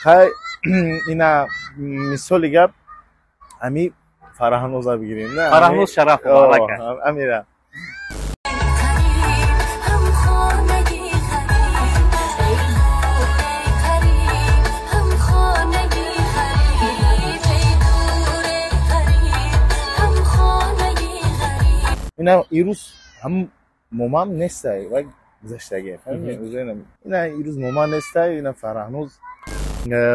خیلی اینا مثال گپ امی فرهنوز بگیریم نه فرهنوز شرف امیره اینا ایروز هم مامان نیسته و گذشتگی فهمیدی اینا ایروز مامان نیسته اینا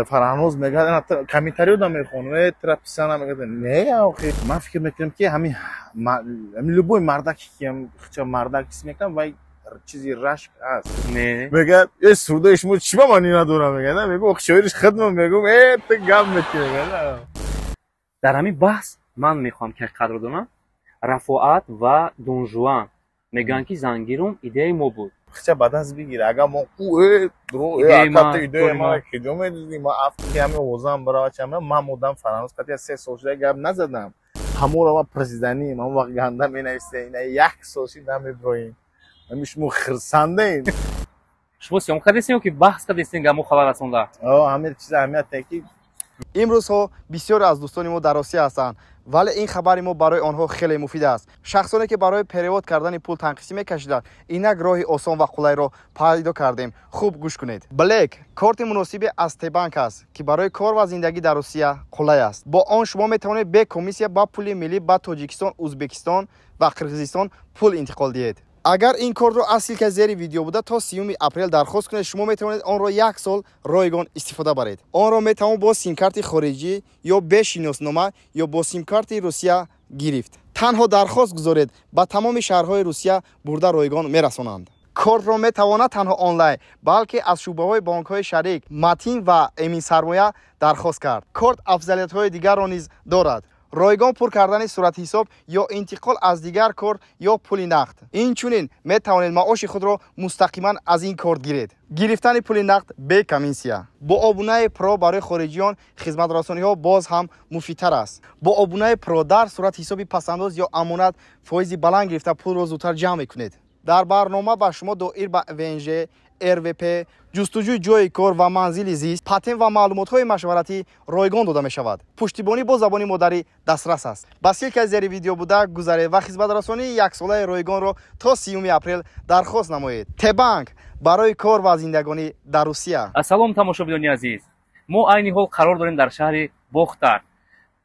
فرهنوز میگه کمیتری رو میخونه تراپیسان میگه نه آخه من فکر میکنم که همین لبوی مردکی که خچ مردک میکنم و چیزی رشک است نه میگه یه سودش مو چی با من اینا دورم میگه نه میگه خشایرش خدمت میگم تو گم میکنه در همین بحث من میخوام که قدر دونم رفاعت و دون جوان میگن که زنگیروم ایده ما بود خچ بعد از بگیره اگه ما درو ایده ما که جمعه دیدیم ما افتی همه وزن برای چمه من مودم فرانسه کتی 3 سال گپ نزدم همون رو ما پرزیدنی ما وقت گنده می نویسته اینا یک سوشی دم ابراهیم همیش مو خرسنده این شما سیام کردین که بحث کردین گمو خبر رسونده همه چیز اهمیت تکی امروزها بسیار از دوستان ما در آسیا هستند ولی این خبر ما برای آنها خیلی مفید است. شخصانی که برای پریواد کردن پول تنقیسی میکشیدند اینک راه آسان و قلای را پیدا کردیم. خوب گوش کنید. بلک کارت مناسب از تبانک است که برای کار و زندگی در آسیا قلای است. با آن شما میتوانید به کمیسیون با پول ملی با تاجیکستان، ازبکستان و قرقیزستان پول انتقال دهید. اگر این کارت رو اصل که زیر ویدیو بوده تا 30 اپریل درخواست کنید شما میتوانید آن را 1 سال رایگان استفاده برید. آن را میتوان با سیم کارت خارجی یا به شناسنامه یا با سیم کارت روسیه گرفت. تنها درخواست گذارید با تمام شهرهای روسیه برده رایگان میرسانند. کارت را میتواند تنها آنلاین بلکه از شعبه‌های بانک‌های شریک متین و امین سرمایه درخواست کرد. کارت افضلیت‌های دیگر را نیز دارد. رایگان پر کردن صورت حساب یا انتقال از دیگر کارت یا پول نقد. این چونین می توانید معاش خود را مستقیما از این کارت گیرید. گرفتن پول نقد به کمیسیا با آبونه پرو برای خارجیان خدمت رسانی ها باز هم مفیدتر است. با آبونه پرو در صورت حسابی پسنداز یا امانت فایز بلند گرفته پول را زودتر جمع کنید. در برنامه با شما دایر به ونژ RVP جستجوی جای کار و منزل زیست پاتن و معلومات های مشورتی رایگان داده می شود. پشتیبانی با زبان مادری دسترس است. بس یک از زیر ویدیو بوده گذره و خدمت رسانی 1 ساله رایگان را تا 30 اپریل درخواست نمایید. تبانک برای کار و زندگانی در روسیه. سلام تماشاچیان عزیز، ما عین حال قرار داریم در شهر باختر.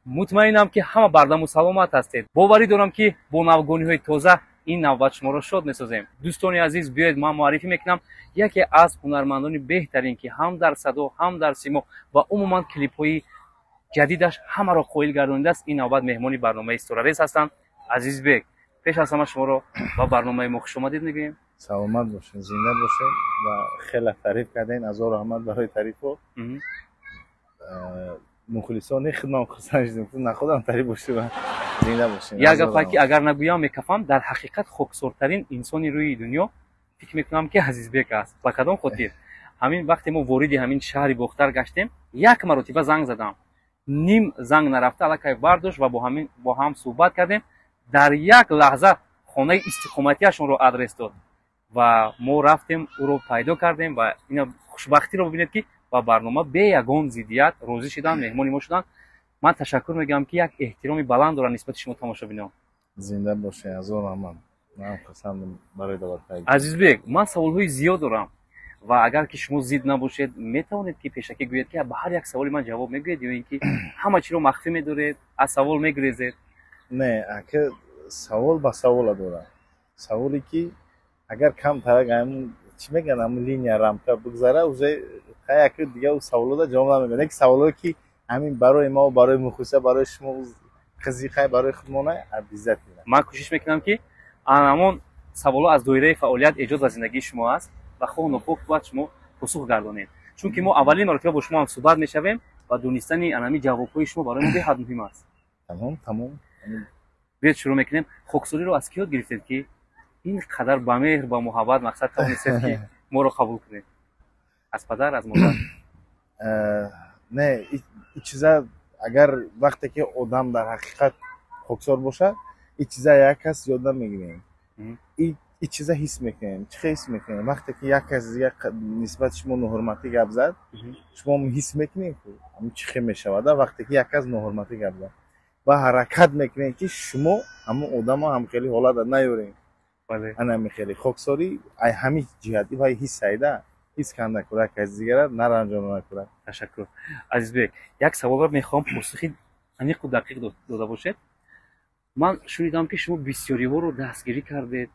مطمئنم که همه بردم و سلامت هستید. باوری دارم که با نوگانی های تازه این نوبت شما را شاد می‌سازیم. دوستان عزیز بیاید من معرفی میکنم یکی از هنرمندان بهترین که هم در صدا هم در سیما و عموما کلیپ های جدیدش همه را قائل گردانیده است. این نوبت مهمانی برنامه استوریز هستند. عزیز بیگ پیش از همه شما را با برنامه ما خوش آمدید میگیم. سلامت باشین، زنده باشین و خیلی تعریف کردین. از رحمت برای تعریف و مخلصانه خدمت خدمت نه خودم تعریف باشه و زنده باشین. یک گپی که اگر نگویم میکفم در حقیقت خاکسارترین انسانی روی دنیا فکر میکنم که عزیز بیگ است. با کدام خاطر همین وقتی ما وارد همین شهر باختر گشتیم یک مرتبه زنگ زدم، نیم زنگ نرفته الکی برداشت و با هم صحبت کردیم. در یک لحظه خانه استقامتیشون رو آدرس داد و ما رفتیم او رو پیدا کردیم و این خوشبختی رو ببینید که با برنامه به یگان ضدیت راضی شدن، مهمانی ما شدن. من تشکر میگم که یک احترامی بلند دارن نسبت شما تماشابینان. زنده باشه. از رحمت من قسم برای دعوت. عزیز بیگ من سوال‌های زیاد دارم و اگر که شما زید نباشید میتونید که پیشکی گویید که به هر یک سوالی من جواب میگید یا اینکه همه چی رو مخفی می‌دارید از سوال میگریزید؟ نه اگه سوال با سوال دارم. سوالی که اگر کم ترگم چی میگن همون لینیا رامکا بگذره اوزه خیلی دیگه اون سوالا جواب نمیدن. یک سوالی که همین برای ما و برای مخصوصا برای شما قضیه خیلی برای خودمونه عزت میدم. من کوشش میکنم که همون سوالا از دایره فعالیت ایجاد و زندگی شما است و خود نپوک باید شما پاسخ گردانید، چون که ما اولین مرتبه با شما هم صحبت میشویم و دونستن انمی جوابهای شما برای ما به حد مهم است. تمام بیاید شروع میکنیم. خاکساری رو از کی یاد گرفتید که این قدر با مهر با محبت مقصد توانستید که ما رو قبول کنید؟ از پدر، از مادر؟ نه این چیزا اگر وقتی که آدم در حقیقت خاکسار باشه این چیزا یک کس یاد نمیگیره. این این چیزا حس میکنین. چه حس میکنین وقتی که یک از یک نسبت شما نهورمتی گپ زد شما حس میکنین که همین چه میشود وقتی که یک از نهورمتی گپ زد و حرکت میکنین که شما همون آدم هم خیلی حالت نیورین. بله انا خیلی خوکساری ای همین جهتی و حس ایده حس کنده کرا که از دیگر نرنجان نکنه. تشکر عزیزبек. یک سوال رو میخوام پاسخی عمیق و دقیق داده باشید. من شنیدم که شما بسیاری ها رو دستگیری کردید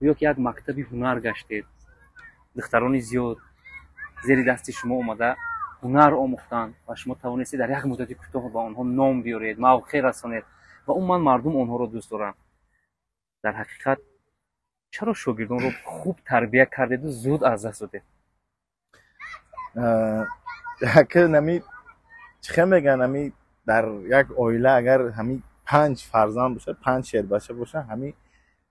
یا که یک مکتبی هنر گشتید. دختران زیاد زیر دست شما اومده هنر آموختن و شما توانستید در یک مدت کوتاه با آنها نام بیارید، موقع رسانید و من مردم آنها رو دوست دارم. در حقیقت چرا شاگردان رو خوب تربیت کردید و زود از دست دادید؟ که نمی چه میگن نمی در یک عائله اگر همین 5 فرزند باشه 5 شیر بچه باشه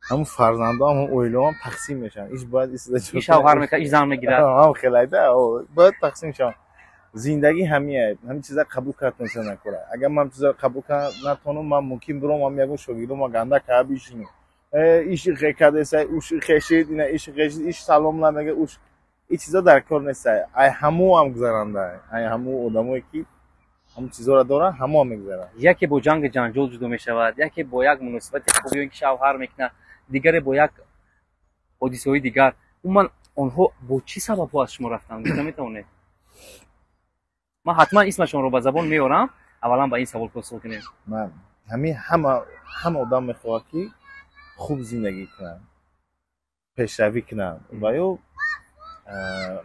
همون فرزندا هم عائله هم تقسیم میشن. ایش باید این شوهر میکنه این زن میگیره هم خیلی باید تقسیم شن. زندگی همین چیزا قبول کردن نکنه. اگر من چیزا قبول نتونم من ممکن برم هم میگم شاگردم ما گنده کابیشین ایش خیکاده سای اوش خشید اینا ایش خشید ایش سلام نمیگه اوش این چیزا در کار نیست. ای همو هم گذرانده ای همو آدمایی که همون چیزا را دارن همو هم میگذرن. یکی با جنگ جنجال جدا میشود، یکی با یک مناسبت خوبی اینکه شوهر میکنه، دیگری با یک حادثه‌های دیگر. من آنها با چی سبب از شما رفتن میتونه؟ من حتما اسمشون رو به زبان میارم. اولا با این سوال پاسخ کنیم. من همه آدم میخواد که خوب زندگی کنن پیشروی کنن و یا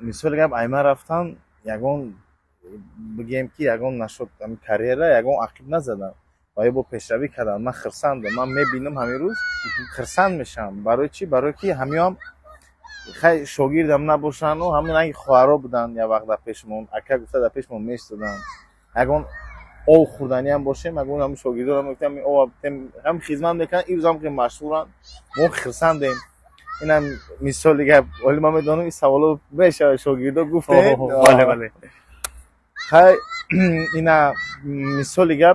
مثال گپ ایما رفتن یگان بگیم که یگان نشد همین کاریره یگان عقب نزدن و یا با پیشروی کردن. من خرسندم. من میبینم همین روز خرسند میشم. برای چی؟ برای که هم خیلی شاگردم نباشن و همین اگه خواهرا بودن یا وقت در پیشمون اکا گفته در پیشمون میشتدن اگان او خوردنی هم باشه اگان همین شاگردا رو میگفتم او هم خدمت میکنن. این روز هم که مشهورن ما خرسندیم. اینم مثال دیگه ولی من میدونم این سوالو بشه شاگردا گفته. بله بله خیلی اینا مثال دیگه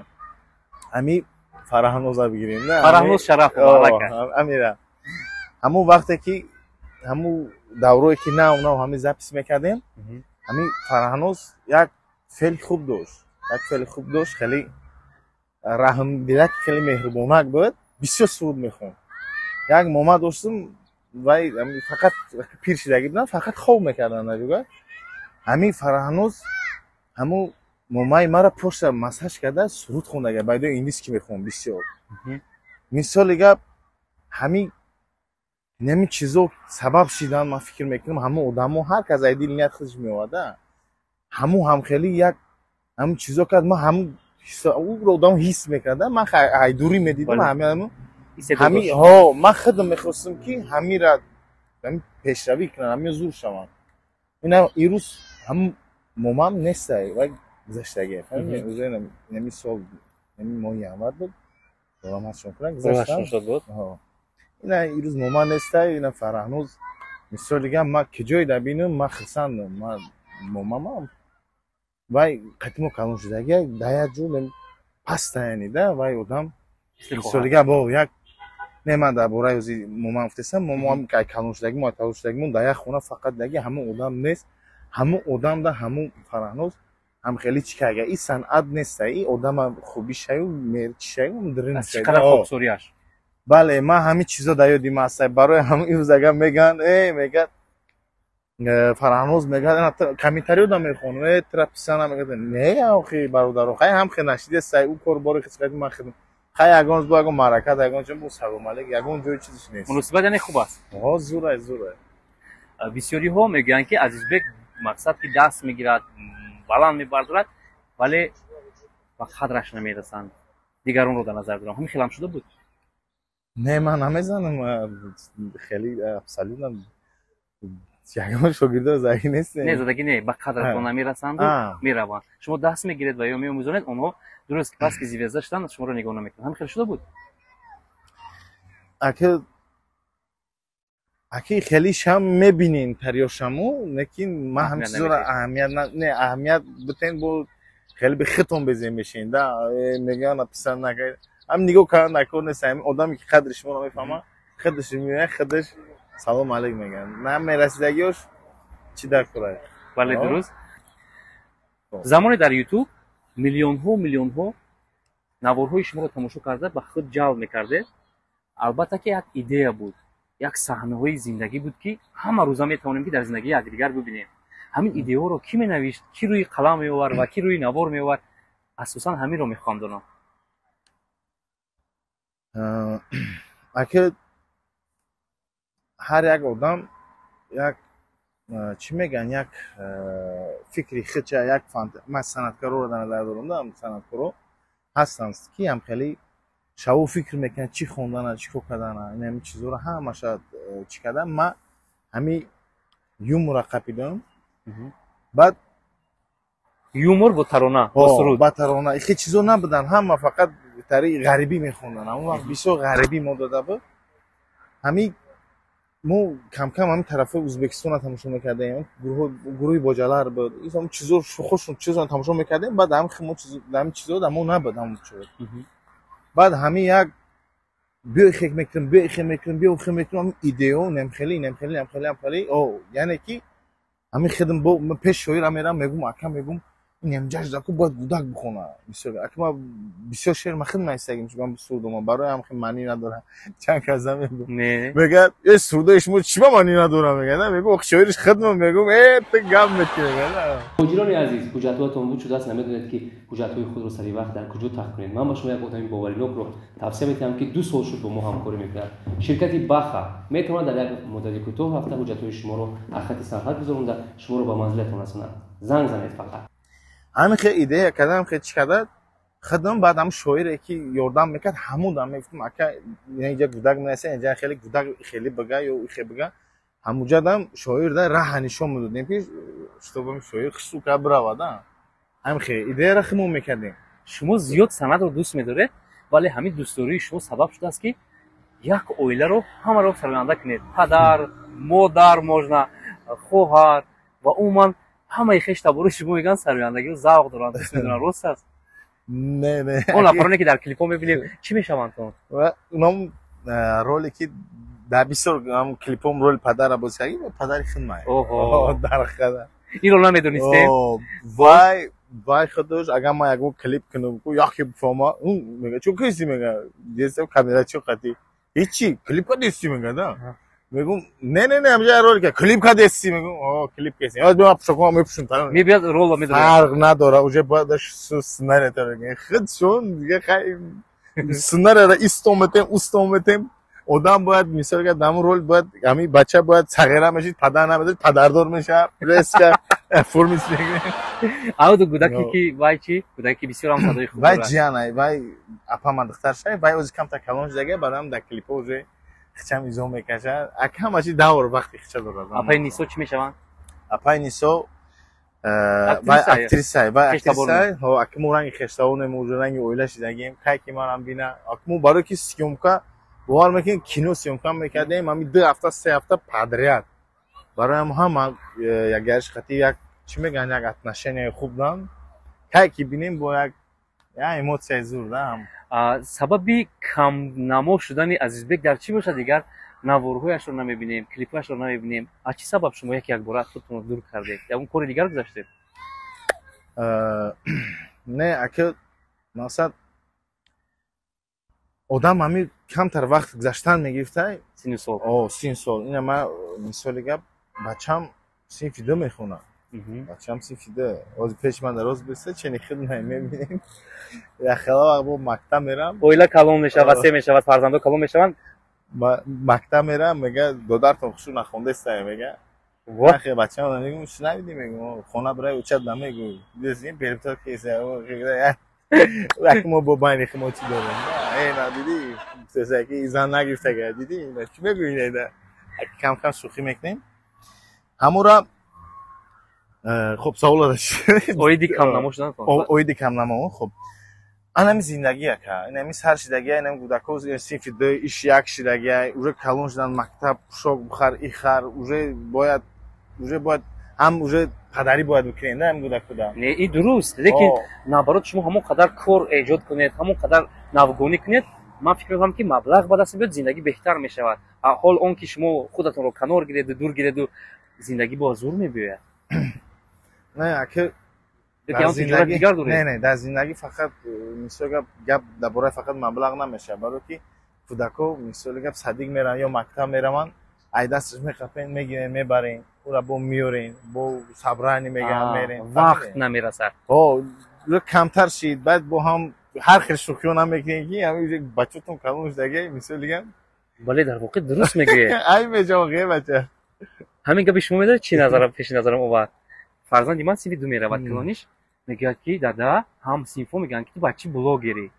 همین فرهنوز بگیریم. نه فرهنوز شرف مبارک امیره همون وقتی که همون دوره‌ای که نه اونا همین زپس میکردیم همین فرهنوز یک فعل خوب داشت خیلی رحم دلک خیلی مهربانک بود بسیار سود میخوند. یک ماما داشتم وای فقط پیر شدگی بودن فقط خواب میکردن نجوگه همین فرهنوز همون مامای مرا پشت مساج کرده سرود خوندگه باید انگلیسی که میخوند بسیار. مثال گپ همین نمی چیزو سبب شدن. من فکر میکنم همه آدمو هر کس از دل نیت خودش میواده هم خیلی یک هم چیزو کرد. ما هم او آدم حس میکرده. من ایدوری میدیدم همین ها من خودم میخواستم که همین را همین پیشروی کنم همین زور شوم. اینا ایروز هم مامام نیست و گذشتگی فهمیدم نمی سال نمی ماهی آمد بود دارم هستم کنم گذشتم بود. اینا ایروز مامان نیست. اینا فرهنوز مثال دیگه ما کجای دبینم ما خرسندم ما مامام وای قطمو کلون شدگی دایا جون پست یعنی ده وای آدم مثال دیگه با یک نه من در باره اوزی مامان افتسم مامان که کلون شدگی ما تاو شدگیمون دایا خونه فقط دگی همه آدم نیست. همه آدم ده همه فرهنوز هم خیلی چیکاگه این صنعت نیست. این آدم خوبی شاید مرچ شاید درین شاید چقدر خوبسوریش. بله ما همین چیزا دایودیم است برای همین روز اگه میگن میگن فرهنوز میگن کمیتری رو میخونه تراپیسان میگن نه آخه برادر خیلی هم خیلی نشیده سعی او کار باره خدمت من خدمت خیلی اگانز با اگه مرکت اگان چون بو سلام علیک اگان جای چیزی نیست. مناسبت یعنی خوب است. ها زوره بسیاری ها میگن که عزیزبek مقصد که دست میگیرد بلند میبردارد ولی با قدرش نمیرسند. دیگران رو در نظر دارم. همین خیلی هم شده بود. نه من نمیزنم خیلی افسالونم یگان شاگرد زایی نیست. نه زدگی نه با قدرتون نمیرسند و میروند. شما دست میگیرید و یا میآموزونید اونها درست پس که زیوزه داشتن شما رو نگاه نمیکنن. همین خیلی شده بود. اکی خیلی شم میبینین تریاشمو لیکن ما هم چیزا اهمیت نه اهمیت بتین بود خیلی به خطون بزنیم بشین ده میگن پسند نگیر هم نگاه کردن نکنه سعی آدمی که قدرش ما نمیفهمه خودش میاد خودش سلام علیک میگن نه میرسیدگیش چی در کاره ولی درست زمانی در یوتیوب میلیون ها نوارهای شما رو تماشا کرده به خود جلب میکرده. البته که یک ایده بود، یک صحنه‌های زندگی بود که همه روزا میتونیم که در زندگی یکدیگر ببینیم. همین ایده ها رو کی مینوشت، کی روی قلم میآورد و کی روی نوار میآورد؟ اساسا همین رو میخوام دونم. اگه هر یک آدم یک چی میگن یک فکری خودشه یک من صنعتکار رو در نظر دارم صنعتکار هستند که هم خیلی شو فکر میکنن چی خوندن چی کردن این چیزا رو همه شاید چی کردن. من همین یومور قپیدم بعد یومور با ترانه با سرود با ترانه این چیزا نبودن همه فقط طریق غریبی میخوندن. اون وقت بسیار غریبی ما داده بود. همین ما کم کم همین طرف ازبکستان تماشا میکردیم گروه باجلار بود این چیزا خوشون چیزا تماشا میکردیم بعد هم چیزا دمو نبود همون چیز بعد همین یک بیا خیک میکنم ایدئو نمیخلی او یعنی کی همین خدم با پیش شویر میرم میگم اکم میگم نمیجاش داکو باید گودک بخونه بسیار اکم بسیار شعر مخدم نیستگیم چون من سرودم برای هم خیلی معنی نداره چند کازم میگم میگه یه سرودش مو چی معنی نداره میگه میگم شعرش خدمم میگم تو گم میکنه. مجیران عزیز حجتاتون بود شده است نمیدونید که حجت‌های خود رو سری وقت در کجا تحقیق کنید. من با شما یک آدمی باورینوک رو توصیه میکنم که 2 سال شد با ما همکاری میکنه. شرکت باخا میتونه در یک مدت کوتاه هفته حجت‌های شما رو خط سرحد بذارونده شما رو به منزلتون رسونن. زنگ زنید فقط. همین که ایده کردم که چی کرد خدام بعد هم شویری که یاردم میکرد همون دام میگفتم اکا اینجا گودک میسه اینجا خیلی گودک خیلی بگا یا خیلی بگا همونجا دام شویر ده راه نشون میدادیم پیش شتوبم شویر خسو که براودا هم خیلی ایده را خمون میکردیم. شما زیاد سند رو دوست میداره ولی همین دوستداری شما سبب شده است که یک اویله رو همه رو سرگرده کنید. پدر مادر можна خواهر و عموما همه خیش تبارو شما میگن سرگردگی رو ذوق دارن دوست میدونن. راست است؟ نه اون افرانی که در کلیپ ها میبینیم چی میشوند تو و اونم رولی که در بسیار هم کلیپ هم رول پدر را بازی کردیم پدر خدمه در خدا این رو نمیدونستیم وای خودش اگر ما یک کلیپ کنم کو یکی بفهمه اون میگه چون کسی میگه دیسه کاملا چه قتی هیچی کلیپ کدیستی میگه نه میگم نه همجا رول که کلیپ کدیستی میگم کلیپ کسی از ما شما میپشون میبیاد رول میدونه فرق نداره اونجا بعدش سنره تا میگه خودشون دیگه خیلی سنره را استومتم آدم باید مثال که دام رول باید همین بچه باید صغیره میشه پدر نمیده پدردار میشه پرس که فرمیس میگه آو تو گودکی که وای چی گودکی بسیار هم صدای خوب وای جانای وای اپا من دختر شای وای از کم تا کلونج دیگه برام در کلیپ اوجه خچم ایزو میکشه اکم اچی داور وقتی خچه داره اپای نیسو چی میشوند اپای نیسو وای اکتریسای ها اکمو رنگ خشتاونه موجود رنگ اویلش دیگیم کای کی منم بینه اکمو برای کی سیومکا وار میکنیم کینو سیومکا میکردیم همین 2 هفته 3 هفته پادریات برای هم یک گرش خطی یک چی میگن یک اتنشن خوب دارن کای کی بینیم با یک ایموشن زور دارم. سببی کم نما شدن عزیزبک در چی باشه دیگر نوارهایش رو نمیبینیم کلیپاش رو نمیبینیم از چی سبب شما یک بار خودتون رو دور کردید یا اون کار دیگر گذاشتید؟ نه اگه مثلا آدم همین کمتر وقت گذشتن میگیفته 30 سال این من مثال گپ بچم سیفیده میخونم بچم سیفیده از پیش من دراز بسته چنین خدمت میبینیم یا خلا با مکتب میرم اویلا کلام میشه و سه میشه و فرزندو کلام میشوند مکتب میرم میگه دودار تو خوشو نخونده است میگه واخه بچه‌ها میگم شنیدی میگم خونه برای اوچت نمیگو دیدین پرپتر کیسه وقتی ما با بین خما چی داریم نه دیدی سسکی زن نگرفته دیدی چی میگوین اینا کم کم شوخی میکنیم همورا خب سوال داشت اویدی کم نمو شدن اویدی کم نمو خب انم زندگیه که اینم هر چیزی اینم گوداکوز سیفیده ایش یک چیزی اونجا کلون شدن مکتب شوق بخر ایخر اونجا باید هم اونجا پدری باید بکنید نه هم گوداکو نه این درست لیکن نبرات شما همون قدر کار ایجاد کنید همون قدر نوگونی کنید ман фикр мекунам ки маблағ ба даст биёд зиндагӣ беҳтар мешавад. ҳол он ки шумо худатонро канор гиреду дур гиреду зиндагӣ бо зур мебиёяд. не ака дар зиндагӣ дигар доред. не дар зиндагӣ фақат мисол гап дар бораи фақат маблағ намешавад, баро ки кӯдако мисоли гап садик мераванд ё мактаб мераванд, ай дасташ меқапен мегирен мебарен, ура бо миёрен, бо сабрани меган мерен, вақт намерасад. камтар шид, баъд бо ҳам ҳар хел шӯхиё намекунем ки ҳамин бачотон калон шудаги мисоли гап. бале дар воқеъ дуруст мегӯед. ай меҷоғе бача. ҳамин гапи шумо медонед чӣ назарам пеши назарам овард. фарзанди ман синфи ду меравад клониш, мегӯяд ки дада ҳам синфҳо мегӯянд ки ту бачи блогери.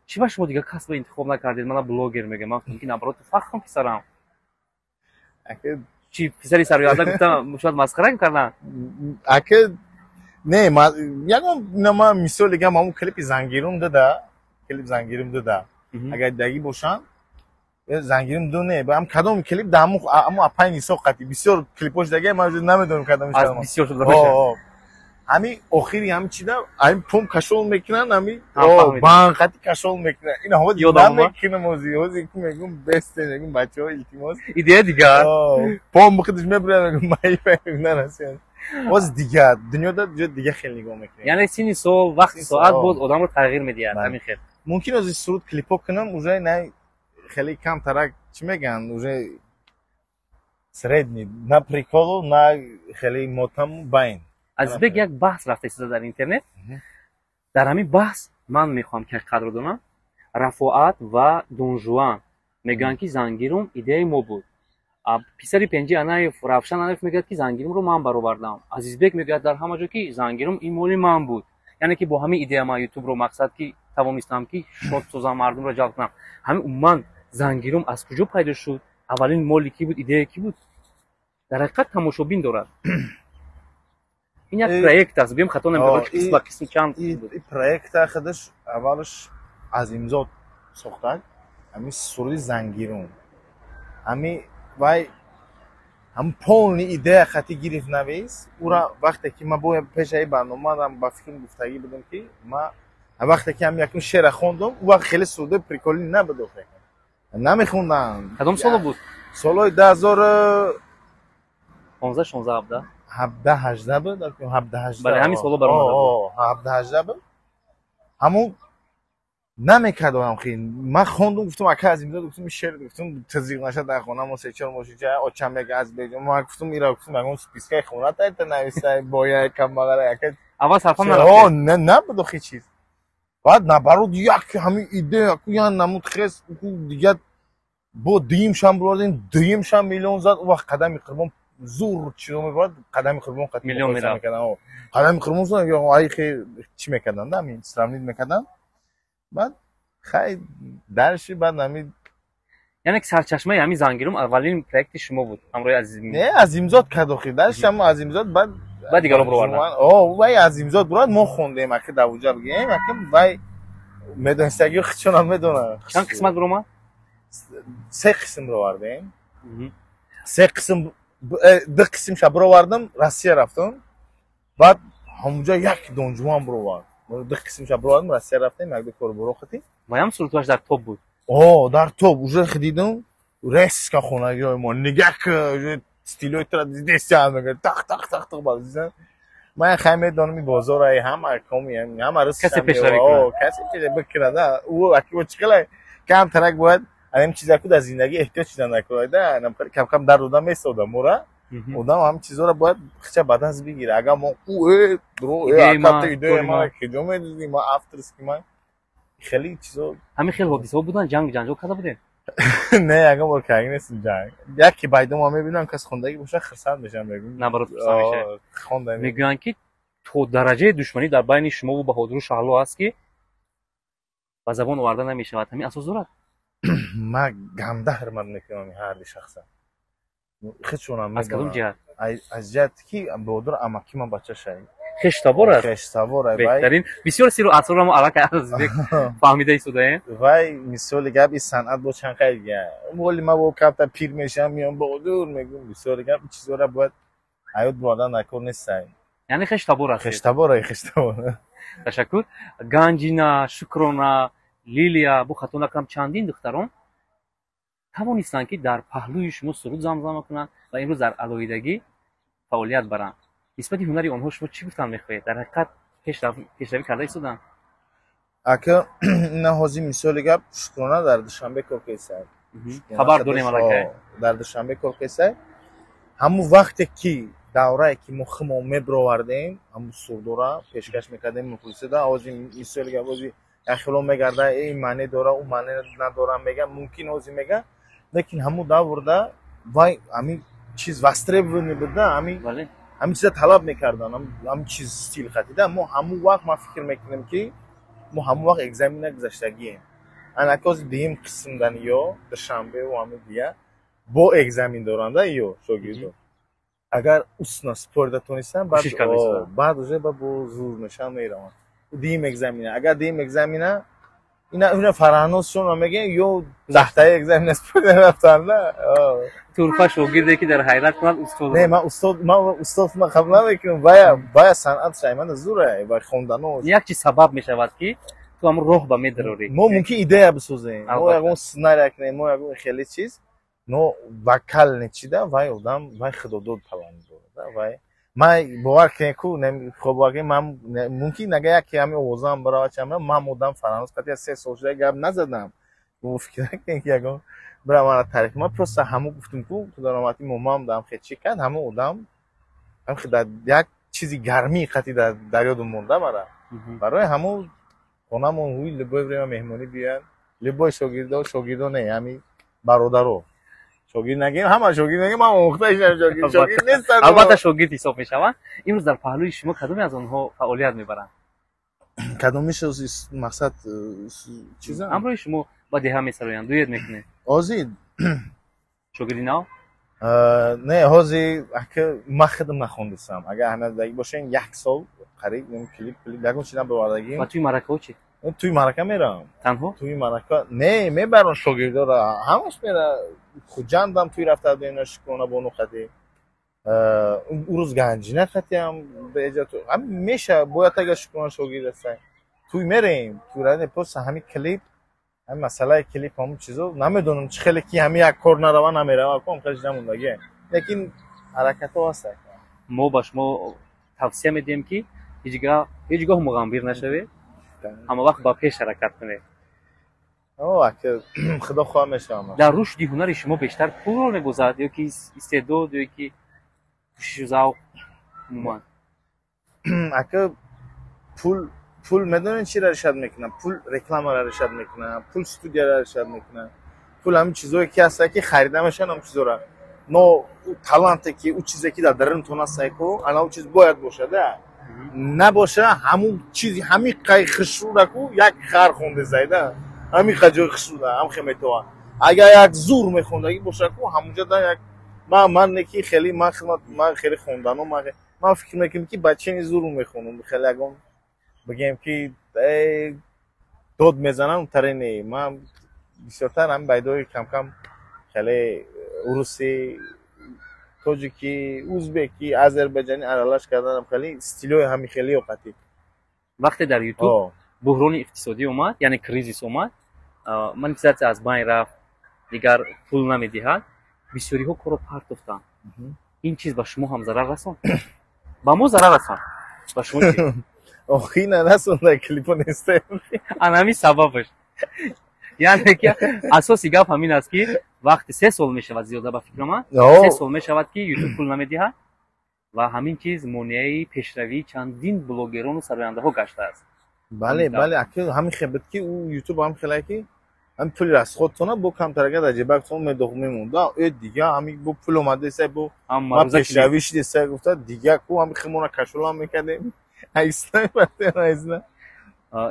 чӣ ба шумо дигар касбро интихоб накардед? мана блогер мегӯям. ман гуфтам ки наоборот фахрам писарам. ака чӣ писари сарояда гуфтам шояд масхара мекарданд? ака не ягон нама мисоли гам ҳамун клипи зангирум дада, клип зангирум дада. агар дагӣ бошанд зангирум ду не ҳам кадом клип да ҳамун апайни соқати бисёр клипош дагӣ ман намедонам кадом аз бисёр шуда бошад. ҳами охири ҳами чида ҳами пум кашол мекунанд ҳами банқати кашол мекунанд ин ҳо намекунам ҳозир ки мегум бесте мегум бачаҳо илтимос идея дигар пом бухидиш мебурад мегум майфа нарасиям боз дигар дунёда ҷо дига хел нигоҳ мекунем. яъне сини сол вақти соат боз одамро тағйир медиҳад. ҳамин хел мумкин ҳозир суруд клипо кунам уже на хеле кам тарак чӣ мегӯянд уже средний на приколу на хеле мотаму байн. азизбек як баҳс рафта истода дар интернет. дар ҳамин баҳс ман мехоҳам ки қадро донам рафоат ва донжуан мегӯянд ки зангирум идеяи мо буд. писари пенҷи анаев равшан анаев мегӯяд ки зангирумро ман баровардам. азизбек мегӯяд дар ҳама ҷо ки зангирум ин моли ман буд. яъне ки бо ҳамин идея ман ютубро мақсад ки тавонистам ки шод созам, мардумро ҷалб кунам. ҳамин умуман зангирум аз куҷо пайдо шуд? аввалин моли ки буд? идея ки буд? дар ҳақиқат тамошобин дорад. ин як проект аст. биём хато намебарам қисм ба қисм чанд буд. ин проекта худаш аввалаш азимзод сохтак ҳамин суруди зангирум ҳамин вай ҳам полни идея хати гирифт навис ура вақте ки ма бо пешаи барномаам ба фикрам гуфтагӣ будам ки ма вақте ки ҳам якум шеъра хондам у вақт хеле суруди приколи набуд намехондам. кадом соло буд? солои 2015 16 17 18 буд. 17 бале ҳамин соло баромада буд. 17 18 буд. ҳамун намекардам хин ман хондум гуфтам ака аз имзод гуфтам шеър гуфтам тазиқ нашад дар хона мо сечор мошиҷа очам мега аз беҷо ман гуфтам ира гуфтам ягон спискаи хонат айта нависта боя камбағала яка аввал сарфам нарафт. не набуд охи чиз баъд набарод як ҳамин идея куян намуд хес дигар бо дуюм шам бурдем дуюм шам миллион зад у вақт қадами қурбон зур чиро мебарад қадами қурбон қат миллион мерафт. қадами қурбон зад ё ай хе чӣ мекарданд ҳамин сравнид мекарданд баъд хай дарши баъд ҳамин яъне ки сарчашмаи ҳамин зангирум аввалин проекти шумо буд ҳамроҳи азизим. не азимзод кард охир дарши ҳам азимзод баъд дигарро буроварданд. вай азимзод бурад мо хондем ака давуҷа бигем ака вай медонистагио хичонам медонад чанд қисмат буромад? 3 қисм ровардем. 3 қисм 2 қисм ша буровардам Россия рафтам баъд ҳамуҷа як донҷуван буровард 2 қисм ша буровардам Россия рафтем як ду кор бурохати ваям сурутваш дар топ буд. дар топ уже дидам резка хонагиҳои мо нигах стилои традитсия мегӯяд так так так так базизан ман хай медонам ин бозораи ҳама коми ҳама рӯз касе пешравӣ кунад. касе пешравӣ бикунад ӯ аки чиқалай кам тарак бояд ҳамин чизаку дар зиндагӣ эҳтиёҷ чида накунада намқари кам дар дода месода мора одам ҳамин чизора бояд хича ба даст бигира агар мо аката идея ман киҷо медидим ма авторски ман хеле чизо ҳамин хел ҳодисаҳо буданд ҷангу ҷанҷол карда будем. не ягон бор карда нестим ҷанг яке байдо ма мебинам кас хондагӣ боша хирсанд мешам мегӯям наоборот хирсанд мешавед. хондам мегӯянд ки то дараҷаи душманӣ дар байни шумову баҳодиру шаҳло аст ки ба забон оварда намешавад. ҳамин асос дорад. ман гамда ҳурмат мекунам ҳарди шахса хичонам аз кадом ҷиҳат? аз ҷиҳати ки бодир амаки ман бачашай хештабор аст. хештабор ай беҳтарин бисёр сиру асрорро мо аллакай азизбек фаҳмида истодаем. вай мисоли гап ин санъат бо чанд қайд гап моли ма бо капта пир мешам миём бодур мегӯям бисёр гап чизора бояд ҳаёт бурдан накор нестай яъне хештабор аст. хештабор ай хештабор. ташаккур. ганҷина, шукрона, лилия бо хато накам чандин духтарон тавонистанд ки дар паҳлӯи шумо суруд замзама кунанд ва имрӯз дар алоҳидагӣ фаъолият баранд. нисбати ҳунари онҳо шумо чӣ гуфтан мехоҳед? дар ҳақиқат пешравӣ карда истоданд? ака ина ҳозир мисоли гап шукрона дар душанбе кор кесад хабар дорем аллакай дар душанбе кор кесад ҳамун вақте ки даврае ки мо химо мебировардем ҳамун сурдора пешкаш мекардем мухлисида ҳозир мисоли гап ҳозир яхило мегарда ин маъне дора ӯ маъне надора мега мумкин ҳозир мега лекин ҳамун даврда вай ҳамин чиз востребований буда ҳамин чиза талаб мекардан ҳамин чиз стил хатида мо ҳамун вақт ма фикр мекунем ки мо ҳамун вақт экзамена гузаштагием анаки дуюм қисмдан ё душанбе ва ҳамин дигар бо экзамен доранда ё шогирдо агар устно спорда тонистан баъд уже бо зур мешан мераванд дуюм экзамена агар дуюм экзамена ина фараҳносшон мегӯянд ё даҳтаи экзамена спорда рафтанда турфа шогирде ки дар ҳайрат кунад устод не ман устод қабул намекунам бая санъат шаймана зура ва хондано як чиз сабаб мешавад ки ту ҳамун роҳ ба медарорӣ мо мумкин идея бисозем мо ягон сценария кунем мо ягон хеле чиз но вакал нечида вай одам вай худодод талант дорад вай ман бовар кунем ку хобаки ман мумкин ага яке ҳамин овозам барава чамра ман одам фаранос қатъи 3 сол шуда гап назадам мо фикр накунем ки ягон бира мана тарих ман просто ҳамун гуфтум ку худорамати момам дам хечи кард ҳамун одам дар як чизи гармӣ қатъи дар ёдум монда мара барои ҳамун хонамон ҳуи любое время меҳмонӣ биёянд любой шогирдо не ҳамин бародаро шогирд нагем ҳама шогирд мегӯям ман омӯхтаишам шогирд нестам албатта шогирд ҳисоб мешаванд. имрӯз дар паҳлӯи шумо кадоме аз онҳо фаъолият мебаранд? кадомиша мақсад чиза амрои шумо ба деҳа месароянд дует мекунед ҳозир шогирди нав не ҳозир ака ман худам нахондисам агар ҳамадагӣ бошен 1 сол қариб клип ягон чи набовардагим ва туи маъракаҳо чӣ? туи маърака меравам танҳо туи маърака не мебарам шогирдора ҳамаш мера хуҷандам туи рафта дена шукрона бону хати урӯз ганҷина хатиам беҷату меша бояд агар шукрона шогирд аста туи мерем туи просто ҳамин клип ҳамин масъалаи клип ҳамун чизо намедонам чӣ хеле ки ҳамин як кор нарава намерава ком хелеш намондаги лекин ҳаракатҳо ҳаста мо ба шумо тавсия медиҳем ки ҳеҷ гоҳ муғамбир нашавед ҳама вақт ба пеш ҳаракат кунед худо хоҳа мешавам дар рушди ҳунари шумо бештар пулро мебозад ё ки истеъдод ё ки кӯшишу завқ умуман ака пул медонед чиро ришад мекунад пул рекламаро ришад мекунад пул студияро ришад мекунад пул ҳамин чизое ки ҳаста ки харида мешаванд ҳамин чизора но таланте ки ӯ чизе ки дар дарунтон ҳаста ку ана ӯ чиз бояд бошада набоша ҳамун чизи ҳамин қай хишруда ку як хар хондезайда ҳамин қаҷои хишруда ҳам хе метова агар як зур мехондаги боша ку ҳамунҷа да як ман неки хеле ман хеле хондано ман фикр мекунам ки бачени зур мехонам хеле ягон бигем ки дод мезанам таре не ман бисёртар ҳамин байдои камкам хеле уруси тоҷики узбеки азербайҷани аралаш карданам хеле стилёи ҳамин хеле ёқати вақте дар ютуб буҳрони иқтисодӣ омад яъне кризис омад монетизатсия аз байн рафт дигар пул намедиҳад бисёриҳо корро партофтанд ин чиз ба шумо ҳам зарар расонд ба мо зарар расонд ба шумо чӣ охи нарасонда клипо нестем ана ҳамин сабабаш яъне ки асоси гап ҳамин аст ки вақти 3 сол мешавад зиёда ба фикри ман 3 сол мешавад ки ютуб пул намедиҳад ва ҳамин чиз монеаи пешравии чандин блогерону сарояндаҳо гаштааст бале ҳамин хебед ки ӯ ютуб ҳам хеле ки ҳамин пули расходтона бо камтарага дар ҷебактон мемонда дига ҳамин бо пул омадеса бо ма пешравӣ шидеса гуфта дига ку ҳамин химона кашолам мекардем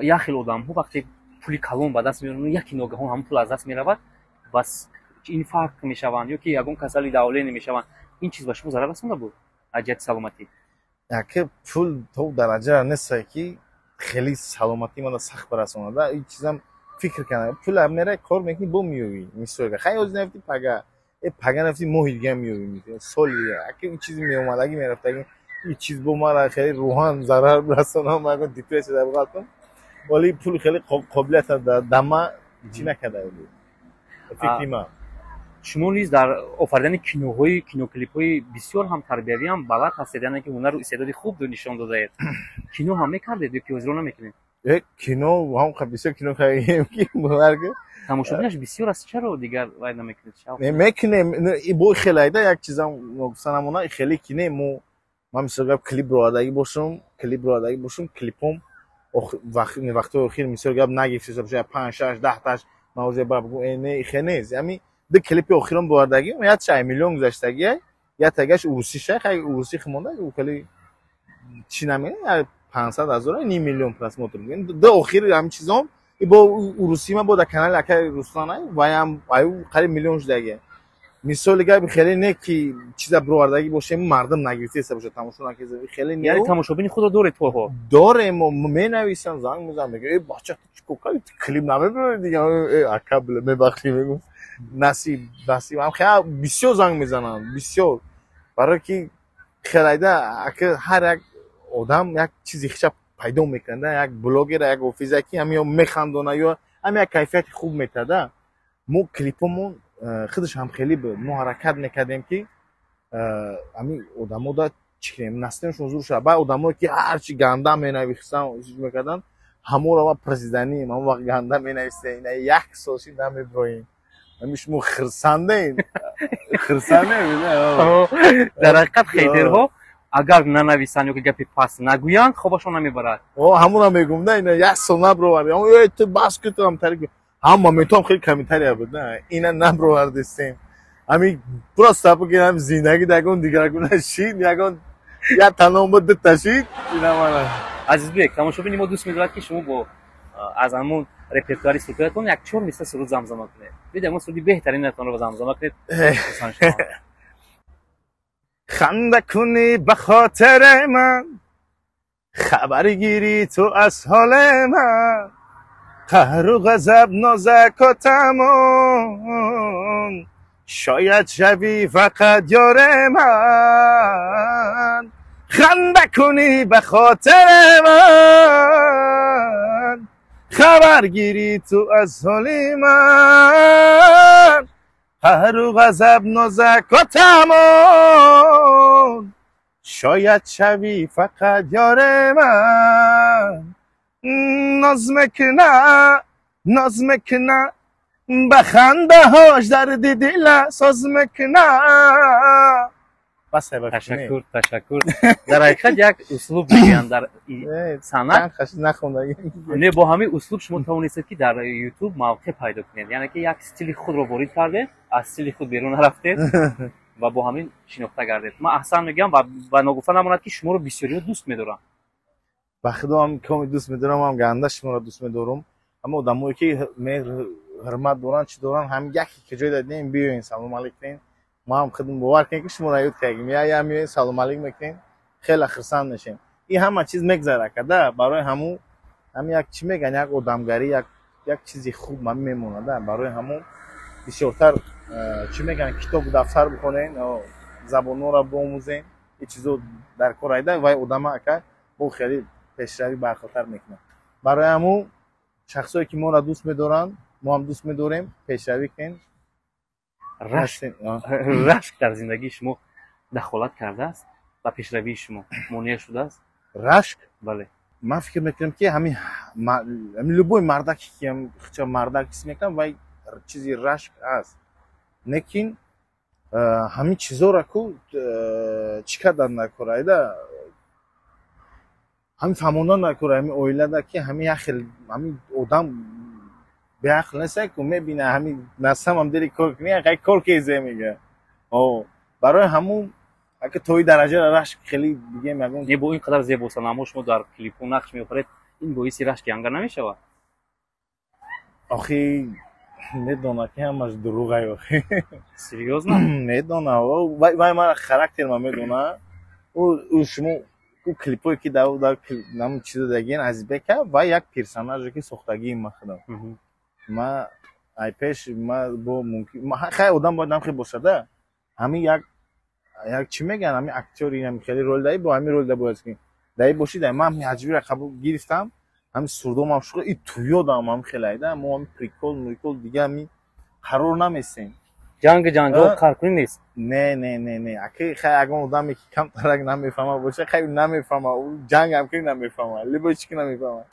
як хел одамҳо вақте пули калон ба даст меоранд яки ногаҳон ҳамин пул аз даст меравад бас инфаркт мешаванд ё ки ягон касали давлене мешаванд ин чиз ба шумо зарар расонда буд аз ҷиҳати саломатӣ яке пул то дараҷа неста ки хеле саломатӣ мана сахт барасонада ин чизам фикр кардам пул мера кор мекунӣ бо миёвӣ мисолга хай ҳозир нафти пага нафти моҳи дига миёвӣ соли яке ин чизи меомадаги мерафтаги ин чиз бо мара хеле рӯҳан зарар расонам ягон депрессия дар вақтам ولی پول خیلی قابلیت دما چی نکرده بود فکری من. شما نیز در آفریدن کینوهای کینو کلیپ‌های بسیار هم تربیوی هم بلد هستید، یعنی که هنر و استعداد خوب رو نشان داده اید. کینو هم میکردید یا که اجرا نمیکنید؟ کینو هم خب بسیار کینو کردیم که بارگه تماشاگرش بسیار است، چرا دیگر وای نمیکنید؟ میکنیم این بو خیلی دا یک چیزام گفتنمونا خیلی کینه مو من مثلا کلیپ رو آدایی باشم کلیپم وقتی اخیر مثلا نگیفت بشه 5 6 10 تاش موضوع بابگو اینه خنیز یعنی ده کلیپ اخیرم بردگی یا 1 میلیون گذشتگی یا تگش اوروسی شخ اوروسی خمونده او خیلی چی نمیگه 500,000 نیم میلیون پلاس موتور میگن ده اخیر همین چیزام با اوروسی ما با در کانال اکر روستانه و هم آیو قریب میلیون شدگی مثال دیگه خیلی نه که چیزا بردگی باشه مردم نگیفته حساب بشه تماشا نکنه خیلی نه یعنی تماشابین خود داره تو ها داره می نویسن زنگ میزنم میگه ای بچه تو کوکا کلیپ نمیبره دیگه اکبل میبخشی میگم نصیب هم خیلی بسیار زنگ میزنن بسیار برای که خیلی ده اگه هر یک آدم یک چیزی خیلی پیدا میکنه یک بلاگر یک اوفیزکی همین میخندونه یا همین یک کیفیت خوب میتاده مو کلیپمون خودش هم خیلی به مو حرکت میکردیم که همین آدمو دا چیکیم نستنشون زور شد بعد آدمایی که هرچی گنده مینویسن چیز میکردن همون رو ما پرزیدنی ما وقت گنده مینویسه اینا یک سالشی نمیبرویم همیشه مو خرسنده در حقیقت خیلی‌ها اگر ننویسن یا که گپی پس نگویند خوبشون نمیبرد همون هم میگم نه اینا یک سال نبروردی اما تو بس که تو هم تریک هم میتونم خیلی کمیتری بود نه اینا نبروردستیم همین پروستا بگیرم زندگی دگون دیگر نشید یا تنها بود تشید اینا من عزیز بیک تماشاگران ما دوست می‌دارد که شما با از همون رپرتواری سوتتون یک چور مثل سرود زمزمه کنید. ببینید ما سرودی بهترین نتون رو زمزمه کنید. خنده کنی به خاطر من خبر گیری تو از حال من قهر و غضب نازک و تمام شاید شوی فقط یار من خنده کنی به خاطر من خبر گیری تو از حال من قهر و غضب نازک و تمام شاید شوی فقط یار من ناز مکنه بخنده هاش درد دل ساز مکنه بس تشکر در حقیقت یک اسلوب میگن در صنعت نخونده نه با همین اسلوب شما توانستید که در یوتیوب موقع پیدا کنید یعنی که یک استیل خود رو وارد کرده از استیل خود بیرون رفتید و با همین شناخته گردید من احسن میگم و نگفته نماند که شما رو بسیاری دوست میدارم با خدا هم کمی دوست میدارم هم گنده شما رو دوست میدارم اما آدمایی که حرمت دارن چی دارن هم یکی که جای دادیم بیاین سلام علیکم ما هم خودمون باور کنیم که شما رو یاد کردیم یا میاین سلام علیکم میکنین خیلی خرسند نشیم این همه چیز میگذره کده برای همون هم یک چی میگن یک آدمگری یک چیزی خوب من میمونه برای همون بیشتر چی میگن کتاب دفتر بکنین و زبانو رو بیاموزین این چیزو در کار ایده و آدم که با خیلی پیشروی برخوردار میکنه برای همون شخصایی که ما را دوست می‌دارن ما هم دوست می‌داریم پیشروی کنیم رشک در زندگی شما دخالت کرده است و پیشروی شما مانع شده است رشک بله من فکر میکنم که همین لبوی مردکی که هم خچه مردک کسی میکنم و چیزی رشک است لیکن همین چیزا را که چیکار در نکره ایده همین فهموندن نکره همین اویله ده که همین همین آدم به عقل نسته که میبینه همین نسم هم داری کار کنی اگه کار کیزه میگه برای همون اگه توی درجه رشک خیلی دیگه میگم نه با این قدر زیبا سنما شما در کلیپ و نقش میآفرید این باعث رشک انگار نمیشود آخه ندونه که همش دروغه آخه سریوز نه ندونه وای من خاراکتر من میدونه او شما او کلیپایی که در نام چیز دیگه از بکه و یک پرسوناژی که ساختگی ما خودم ما ای پیش ما با ممکن خیلی آدم باید خیلی باشه همین یک چی میگن همین اکتوری همین خیلی رول دایی با همین رول ده باید کنیم دایی باشید من همین عجیبی را قبول گرفتم همین سردوم هم شغل این تویادم هم خیلی ایده اما همین پریکول دیگه همین قرار نمیسیم جنگ کارکنی نیست. نه اگه خیلی اگه آدمی که کم ترک نمیفهمه باشه خیلی نمیفهمه اون جنگ هم که نمیفهمه لباس که نمیفهمه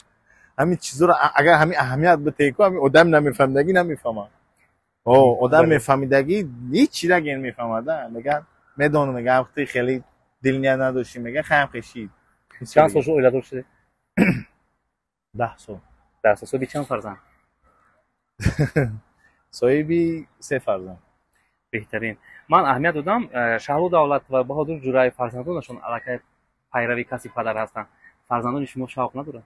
همین چیزا رو اگر همین اهمیت بده کو همین آدم نمیفهمدگی نمیفهمه آدم میفهمیدگی هیچ چیزی نمیفهمه میگن میدونم میگم وقتی خیلی دلنیا نداشتی میگه خام کشید چند سال شو اولاد شده 10 سال صاحبی چند فرزند صاحبی 3 فرزند بهترین من اهمیت دادم شهر دولت و بهادر جورای فرزندانشون علاقه پیروی کسی پدر هستن فرزندان شما شوق ندارن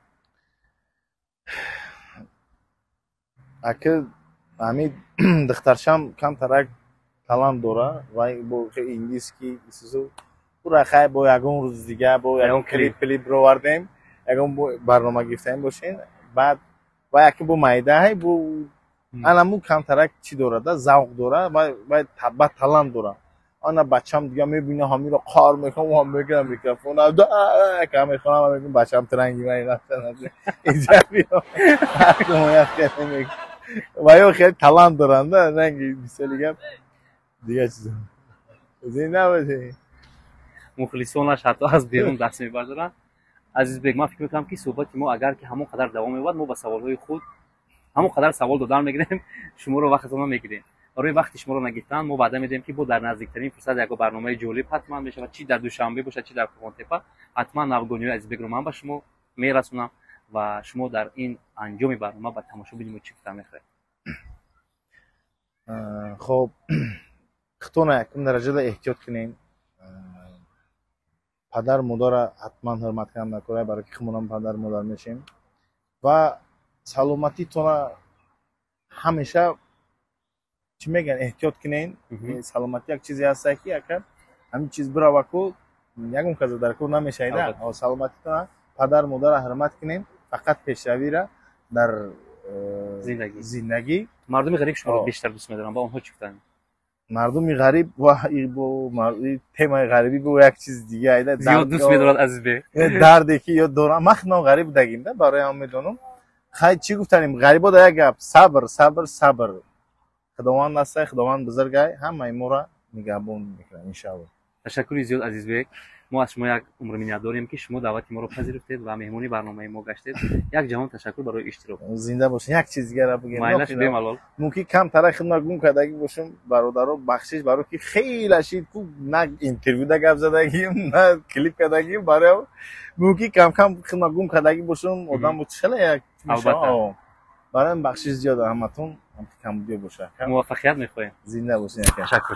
اگه همین دخترشم کم ترک talent داره و با انگلیس کی چیزو پورا خیلی با یگون روز دیگه با یگون کلیپ رو وردیم یگون برنامه گرفتیم باشین بعد و یکی با مایده های با انمو کم ترک چی داره ده ذوق داره و تبع talent داره آن بچه‌م دیگه میبینه همین رو کار میکنه و هم میگیرم میکروفون که میخوام میگم بچه‌م ترنگی من نمیشه اینجا بیا و یا خیلی talent دارن ده رنگی مثلا دیگه چیزا زین نباشه مخلصانش حتی از بیرون دست میبردارن عزیز بیگ من فکر میکنم که صحبت ما اگر که همون قدر دوام میبرد ما با سوالهای خود همون قدر سوال دادن میگیریم شما رو وقتتون میگیریم روی وقتی شما رو نگیرن ما بعدا میدیم که با در نزدیکترین فرصت یک برنامه جالب حتما میشه و چی در دوشنبه باشه چی در کوانتپا حتما نوگونی عزیز بیگ رو من با شما میرسونم و شما در این انجام برنامه با تماشا ببینید چی فکر میخوره خب خطونه یکم درجه دا احتیاط کنین پدر مادر حتما حرمت کردن نکنه برای که خمونم پدر مادر میشیم و سلامتی تونه همیشه چی میگن احتیاط کنین سلامتی یک چیزی هست که اگر همین چیز برای کو یکم کذا در کو نمیشه ایده سلامتی تونه پدر مادر حرمت کنین فقط پیشروی را در زندگی مردم غریب شما رو بیشتر دوست می‌دارن با اونها چیکار مردم غریب و با تمای غریبی با یک چیز دیگه ایده زیاد دوست می‌دارن عزیز بی دردی که یا دوران مخنا غریب دگیم ده برای هم میدونم خیلی چی گفتنیم غریبا دا یک گپ صبر خداوند است خداوند بزرگای همه ما را نگهبان میکنه ان شاء الله تشکر زیاد عزیز بی ما از شما یک عمر منت داریم که شما دعوت ما رو پذیرفتید و مهمونی برنامه ما گشتید یک جهان تشکر برای اشتراک زنده باشین یک چیز دیگه را بگم مایلش بمالال ممکن کم تر خدمت گم کردگی باشم برادرها بخشش برای که خیلی شید کو نه اینترویو دا گپ زدگیم نه کلیپ کردگیم برای ممکن کم خدمت گم کردگی باشم آدم بود خیلی یک البته برای بخشش زیاد همتون هم کم دیگه باشه موفقیت میخوایم زنده باشین تشکر